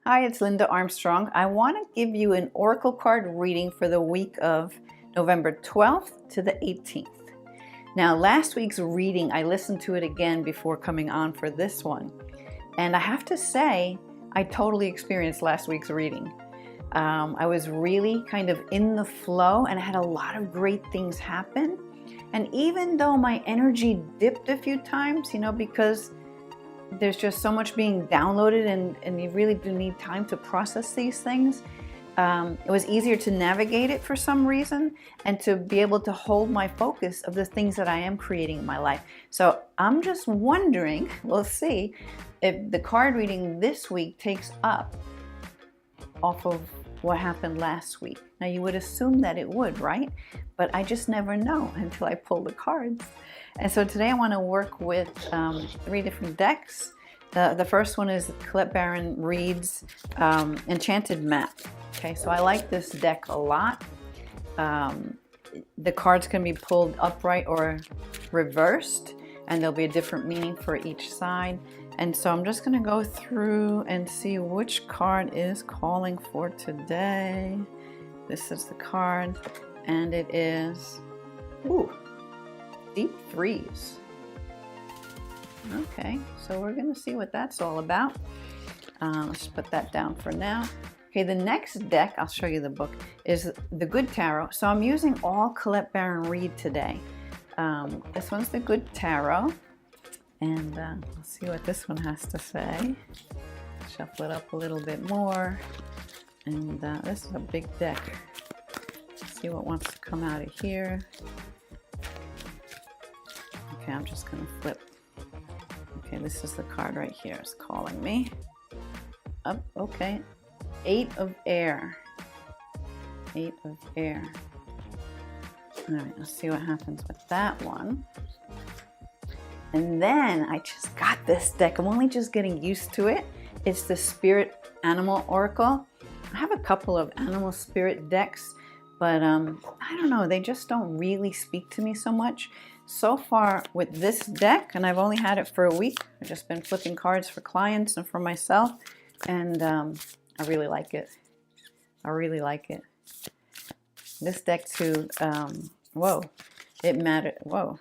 Hi, it's Linda Armstrong. I want to give you an oracle card reading for the week of November 12th to the 18th. Now, last week's reading, I listened to it again before coming on for this one. And I have to say, I totally experienced last week's reading. I was really kind of in the flow and I had a lot of great things happen. And even though my energy dipped a few times, because there's just so much being downloaded and you really do need time to process these things. It was easier to navigate it for some reason and to be able to hold my focus of the things that I am creating in my life. So I'm just wondering, we'll see, if the card reading this week takes up off of what happened last week. Now you would assume that it would, right? But I just never know until I pull the cards. And so today I want to work with 3 different decks. The first one is baron-reid's Enchanted Map. Okay, so I like this deck a lot. The cards can be pulled upright or reversed, and there'll be a different meaning for each side. And so I'm just going to go through and see which card is calling for today. This is the card, and it is Deep Freeze. Okay, so we're going to see what that's all about. Let's put that down for now. Okay, the next deck, I'll show you the book, is the Good Tarot. So I'm using all baron-reid today. This one's the Good Tarot. And let's see what this one has to say. Shuffle it up a little bit more. And this is a big deck. Let's see what wants to come out of here. Okay, I'm just going to flip. Okay, this is the card right here. It's calling me. Up, okay. 8 of Air. 8 of Air. All right, let's see what happens with that one. And then I just got this deck. I'm only just getting used to it. It's the Spirit Animal Oracle. I have a couple of animal spirit decks, but I don't know, they just don't really speak to me so much. So far with this deck, and I've only had it for a week, I've just been flipping cards for clients and for myself, and I really like it. I really like it. This deck too, whoa, it mattered, whoa.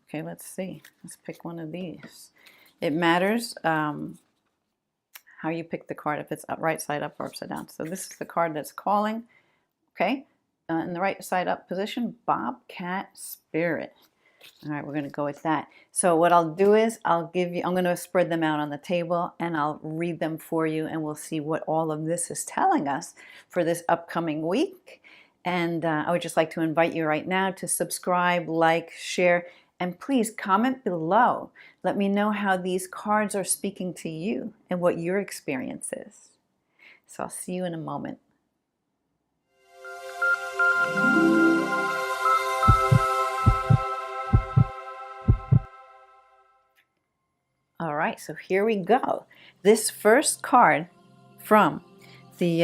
Okay, let's see. Let's pick one of these. It matters how you pick the card, if it's right side up or upside down. So this is the card that's calling. Okay, in the right side up position, Bobcat Spirit. All right, we're going to go with that. So what I'll do is I'm going to spread them out on the table and I'll read them for you, and we'll see what all of this is telling us for this upcoming week. And I would just like to invite you right now to subscribe, like, share, and please comment below. Let me know how these cards are speaking to you and what your experience is. So I'll see you in a moment. All right, so here we go. This first card from the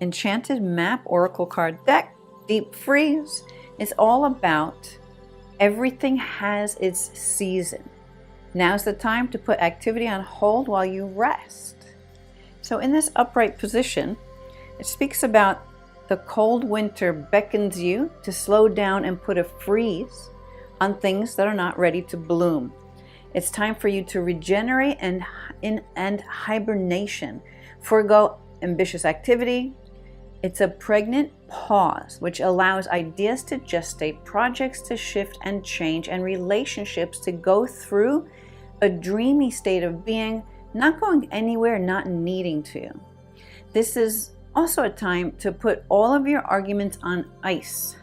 Enchanted Map Oracle card deck, Deep Freeze, is all about everything has its season. Now's the time to put activity on hold while you rest. So in this upright position, it speaks about the cold winter beckons you to slow down and put a freeze on things that are not ready to bloom. It's time for you to regenerate and hibernation. Forgo ambitious activity. It's a pregnant pause, which allows ideas to gestate, projects to shift and change, and relationships to go through a dreamy state of being, not going anywhere, not needing to. This is also a time to put all of your arguments on ice.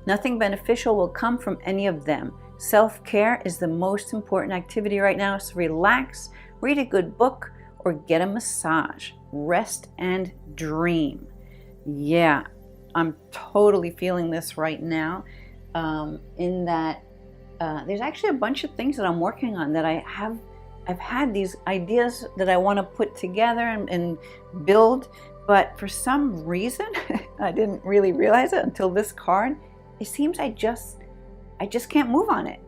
Nothing beneficial will come from any of them. Self-care is the most important activity right now, so relax, read a good book, or get a massage. Rest and dream. Yeah, I'm totally feeling this right now, in that there's actually a bunch of things that I'm working on that I've had these ideas that I want to put together and build, but for some reason I didn't really realize it until this card. It seems I just can't move on it.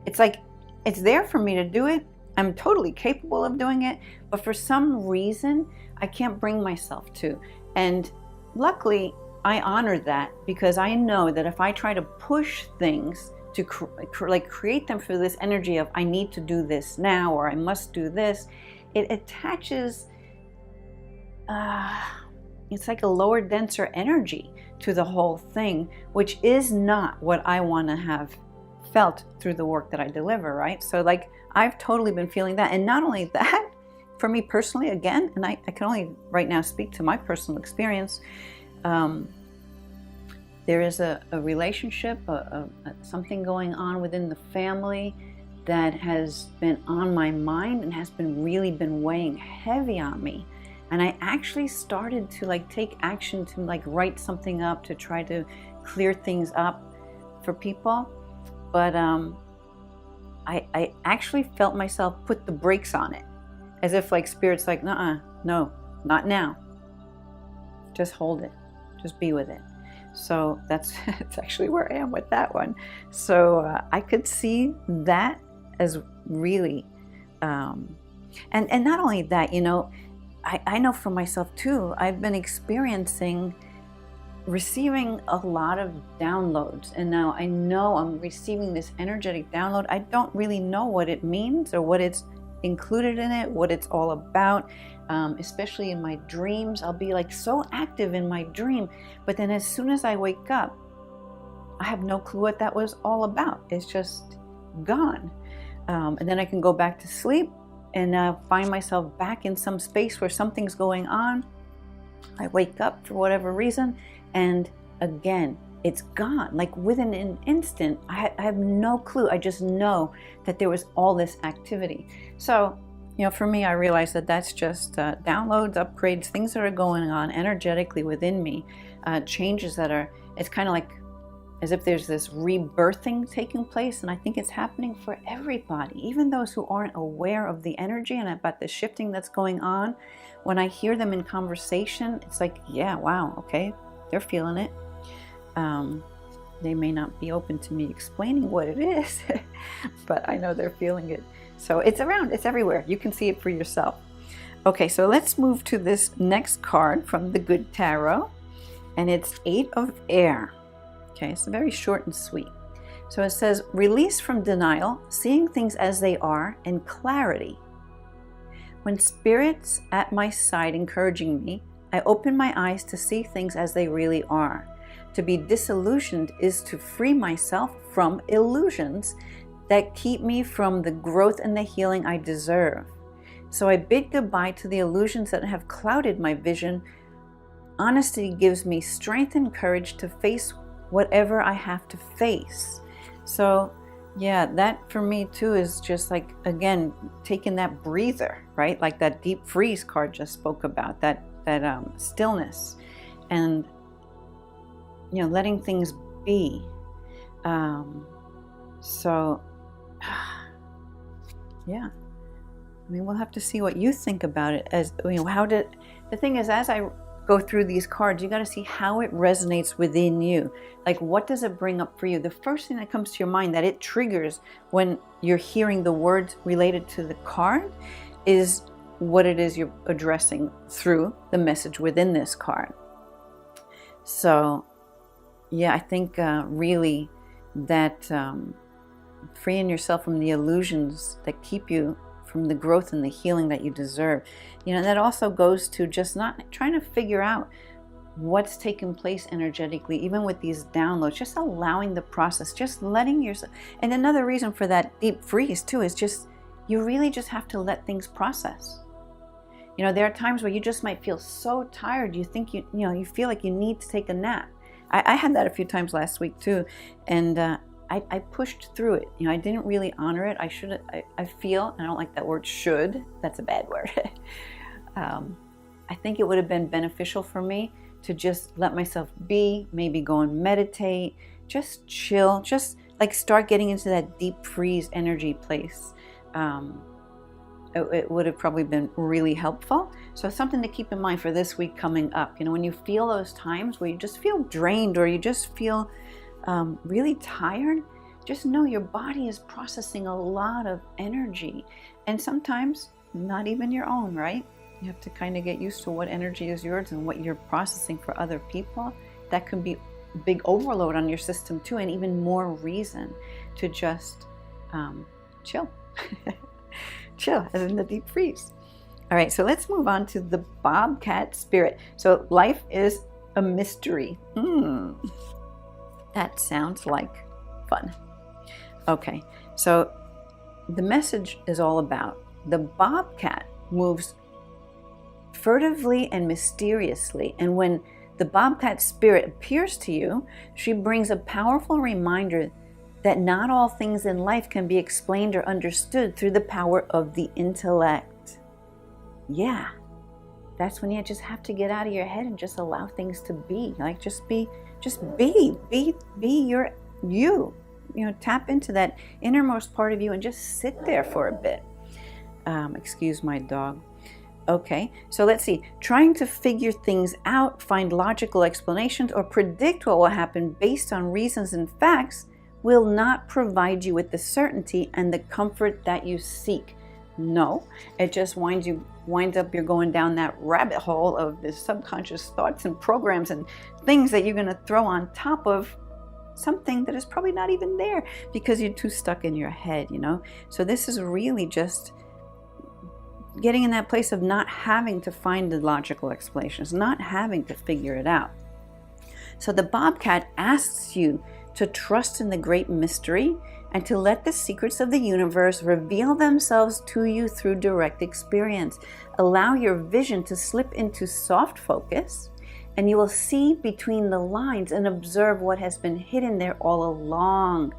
It's like it's there for me to do it. I'm totally capable of doing it, but for some reason, I can't bring myself to. And luckily, I honor that, because I know that if I try to push things to create them for this energy of I need to do this now, or I must do this, it attaches, it's like a lower, denser energy to the whole thing, which is not what I want to have felt through the work that I deliver, right? So like, I've totally been feeling that. And not only that, for me personally, again, and I can only right now speak to my personal experience, there is a relationship, something going on within the family that has been on my mind and has really been weighing heavy on me. And I actually started to like take action to like write something up to try to clear things up for people. But I actually felt myself put the brakes on it, as if like Spirit's like, no, not now. Just hold it. Just be with it. So that's actually where I am with that one. So I could see that as really, and not only that, you know, I know for myself too, I've been receiving a lot of downloads, and now I know I'm receiving this energetic download. I don't really know what it means or what it's included in it, what it's all about. Especially in my dreams, I'll be like so active in my dream, but then as soon as I wake up, I have no clue what that was all about. It's just gone. And then I can go back to sleep and find myself back in some space where something's going on. I wake up for whatever reason, and again, it's gone. Like within an instant, I have no clue. I just know that there was all this activity. So, you know, for me, I realize that that's just downloads, upgrades, things that are going on energetically within me, changes that are, it's kind of like as if there's this rebirthing taking place. And I think it's happening for everybody, even those who aren't aware of the energy and about the shifting that's going on. When I hear them in conversation, it's like, yeah, wow, okay, they're feeling it. They may not be open to me explaining what it is, but I know they're feeling it. So it's around, it's everywhere. You can see it for yourself. Okay, so let's move to this next card from the Good Tarot, and it's 8 of Air. Okay, it's very short and sweet. So it says, release from denial, seeing things as they are, and clarity. When Spirit's at my side encouraging me, I open my eyes to see things as they really are. To be disillusioned is to free myself from illusions that keep me from the growth and the healing I deserve. So I bid goodbye to the illusions that have clouded my vision. Honesty gives me strength and courage to face whatever I have to face. So yeah, that for me too is just like, again, taking that breather, right? Like that deep freeze card just spoke about, that stillness, and you know, letting things be. So yeah, I mean, we'll have to see what you think about it. As you know, the thing is, as I go through these cards, you got to see how it resonates within you. Like, what does it bring up for you? The first thing that comes to your mind that it triggers when you're hearing the words related to the card is what it is you're addressing through the message within this card. So yeah, I think really that freeing yourself from the illusions that keep you from the growth and the healing that you deserve. You know, that also goes to just not trying to figure out what's taking place energetically, even with these downloads, just allowing the process, just letting yourself. And another reason for that deep freeze too is just, you really just have to let things process. You know, there are times where you just might feel so tired, you think you feel like you need to take a nap. I had that a few times last week too, and I pushed through it. You know, I didn't really honor it. I feel, and I don't like that word should, that's a bad word. I think it would have been beneficial for me to just let myself be, maybe go and meditate, just chill, just like start getting into that deep freeze energy place. It would have probably been really helpful. So something to keep in mind for this week coming up. You know, when you feel those times where you just feel drained or you just feel really tired, just know your body is processing a lot of energy. And sometimes not even your own, right? You have to kind of get used to what energy is yours and what you're processing for other people. That can be a big overload on your system too, and even more reason to just chill. Chill, as in the deep freeze. All right, so let's move on to the bobcat spirit. So life is a mystery. That sounds like fun. Okay, so the message is all about the bobcat moves furtively and mysteriously, and when the bobcat spirit appears to you, she brings a powerful reminder that not all things in life can be explained or understood through the power of the intellect. Yeah, that's when you just have to get out of your head and just allow things to be. Like just be your you. You know, tap into that innermost part of you and just sit there for a bit. Excuse my dog. Okay, so let's see. Trying to figure things out, find logical explanations, or predict what will happen based on reasons and facts will not provide you with the certainty and the comfort that you seek. No, it just winds up you're going down that rabbit hole of the subconscious thoughts and programs and things that you're going to throw on top of something that is probably not even there because you're too stuck in your head, you know? So this is really just getting in that place of not having to find the logical explanations, not having to figure it out. So the bobcat asks you to trust in the great mystery and to let the secrets of the universe reveal themselves to you through direct experience. Allow your vision to slip into soft focus, and you will see between the lines and observe what has been hidden there all along.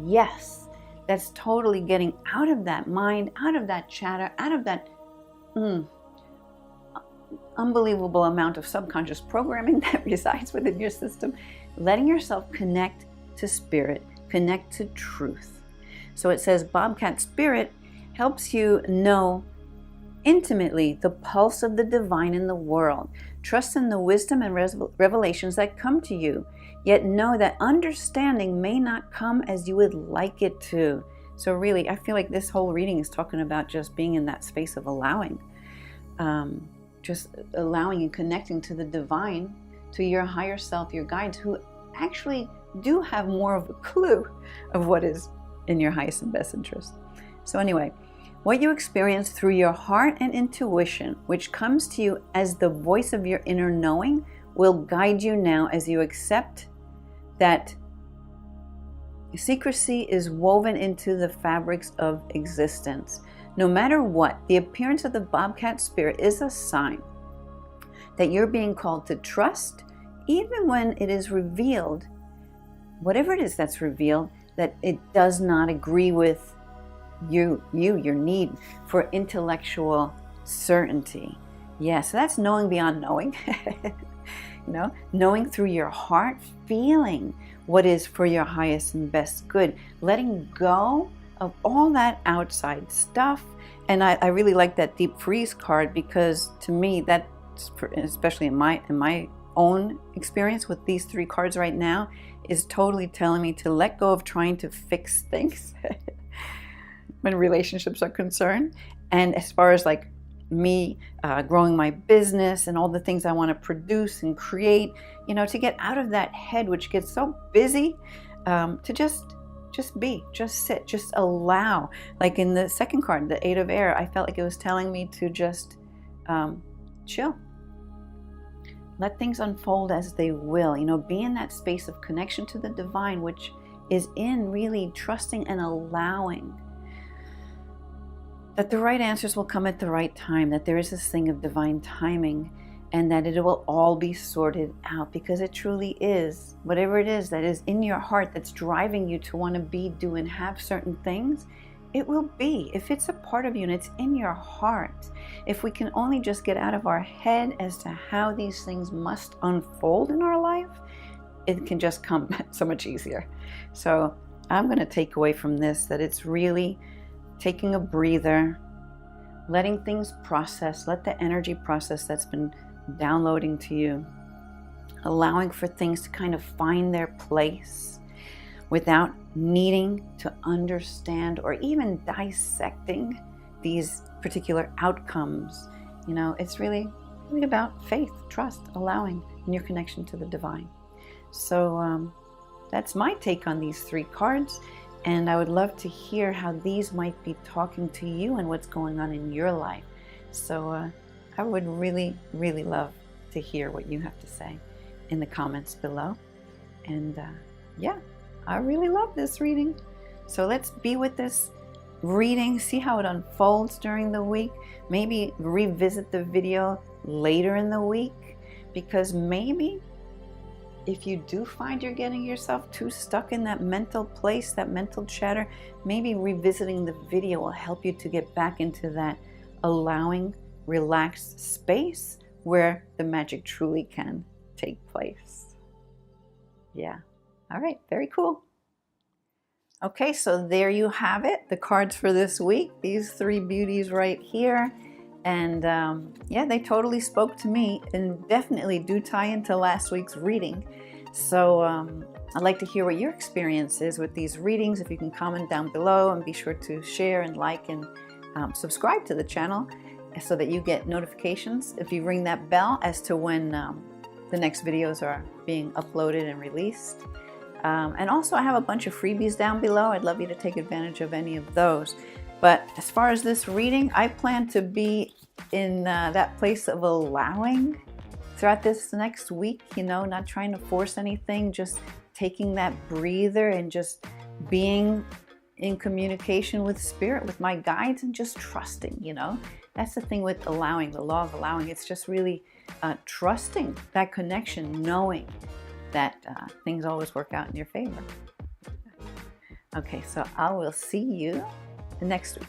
Yes, that's totally getting out of that mind, out of that chatter, out of that unbelievable amount of subconscious programming that resides within your system, letting yourself connect to spirit, connect to truth. So it says bobcat spirit helps you know intimately the pulse of the divine in the world. Trust in the wisdom and revelations that come to you, yet know that understanding may not come as you would like it to. So really, I feel like this whole reading is talking about just being in that space of allowing. Just allowing and connecting to the divine, to your higher self, your guides, who actually do have more of a clue of what is in your highest and best interest. So anyway, what you experience through your heart and intuition, which comes to you as the voice of your inner knowing, will guide you now as you accept that secrecy is woven into the fabrics of existence. No matter what, the appearance of the bobcat spirit is a sign that you're being called to trust, even when it is revealed, whatever it is that's revealed, that it does not agree with your need for intellectual certainty. Yeah, so that's knowing beyond knowing. You know, knowing through your heart, feeling what is for your highest and best good, letting go of all that outside stuff. And I really like that deep freeze card, because to me, that, especially in my own experience with these three cards right now, is totally telling me to let go of trying to fix things when relationships are concerned. And as far as like me growing my business and all the things I want to produce and create, you know, to get out of that head which gets so busy, to just be, just sit, just allow. Like in the second card, the 8 of air, I felt like it was telling me to just chill. Let things unfold as they will. You know, be in that space of connection to the divine, which is in really trusting and allowing that the right answers will come at the right time, that there is this thing of divine timing, and that it will all be sorted out, because it truly is. Whatever it is that is in your heart that's driving you to want to be, do, and have certain things, it will be. If it's a part of you and it's in your heart, if we can only just get out of our head as to how these things must unfold in our life, it can just come so much easier. So I'm going to take away from this that it's really taking a breather, letting things process, let the energy process that's been downloading to you, allowing for things to kind of find their place without needing to understand or even dissecting these particular outcomes. You know, it's really about faith, trust, allowing, and your connection to the divine. So that's my take on these 3 cards. And I would love to hear how these might be talking to you and what's going on in your life. So I would really, really love to hear what you have to say in the comments below. And yeah, I really love this reading. So let's be with this reading, see how it unfolds during the week. Maybe revisit the video later in the week, because maybe if you do find you're getting yourself too stuck in that mental place, that mental chatter, maybe revisiting the video will help you to get back into that allowing, relaxed space where the magic truly can take place. Yeah. All right. Very cool. Okay, so there you have it. The cards for this week. These 3 beauties right here. And yeah, they totally spoke to me and definitely do tie into last week's reading. So I'd like to hear what your experience is with these readings. If you can comment down below, and be sure to share and like and subscribe to the channel so that you get notifications if you ring that bell as to when the next videos are being uploaded and released. And also I have a bunch of freebies down below. I'd love you to take advantage of any of those. But as far as this reading, I plan to be in that place of allowing throughout this next week, you know, not trying to force anything, just taking that breather and just being in communication with spirit, with my guides, and just trusting, you know. That's the thing with allowing, the law of allowing. It's just really trusting that connection, knowing that things always work out in your favor. Okay, so I will see you next week.